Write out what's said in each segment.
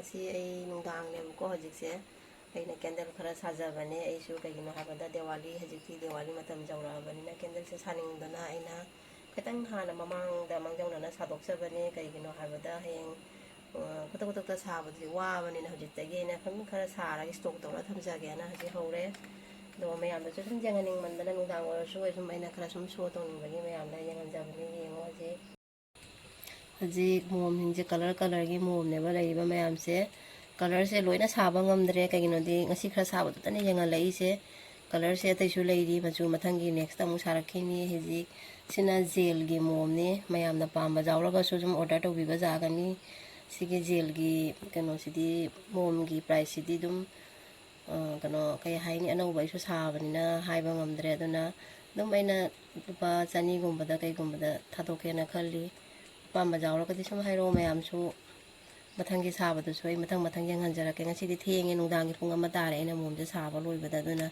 ngasi ai nungdang nem ko hajikse aina candle khara sajabane aisu kaigino habada Diwali hajikti Diwali matam jawrabani na candle se saning dana aina khatang hana mamang da mangjawna na sadokjabane kaigino habada heng kuta sabadi wabani na hajitagi na khara sara stock tawna thamjage na haji hore do mayam da sum janganing mandana nungdang orasu sum aina khara sum show tawningbani mayam da yangan jabani yengo haji mom hinje color gi mom ne ba laiba mayam se color se loina saba ngamdre kaigino di ngasi khara saba tani yenga lai se color se taisu lairi machu mathangi next amu sarakhini hiji sina gel gi mom ne mayam na pamba jawraga su sum order to biba jagani sige gel gi kano sidi mom gi price sidi dum kano kai haini anauba isu sabani na haiba ngamdre aduna dum aina lupa chani gumbada kai gumbada thadokena khalli pamba jawraga di sum hairo mayam su mathanggi sabadu su ai mathang yang hanjarake ngasidi thenge nungdangi pung ama tare aina momje saba loibada aduna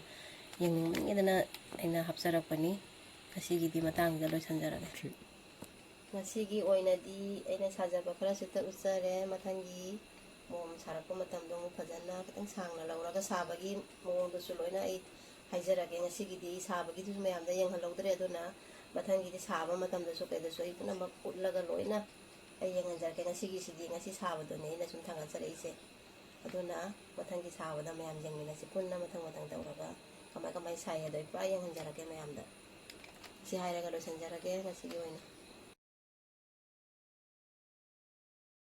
yengmingedana aina hapsarakpani ngasigi di matangda loisanjarage ngasigi oina di aina sajaba khara sita utsare mathanggi mom sarakpa matamdo phajana katang sangna lauraga sabagi mongdo su loina ai haijarage ngasigi di sabagi du mayamda yenghalodre aduna mathanggi di saba matamda su kaida su ai puna makutlaga loina ai yenganjarake ngasigi sidi ngasi sabado ne ina sum thanga charaise aduna mathanggi sabada mayam jengmina si punna mathang tawraga kamai sai adoi pra yenghanjarake mayamda si hairaga loisanjarage ngasigi oina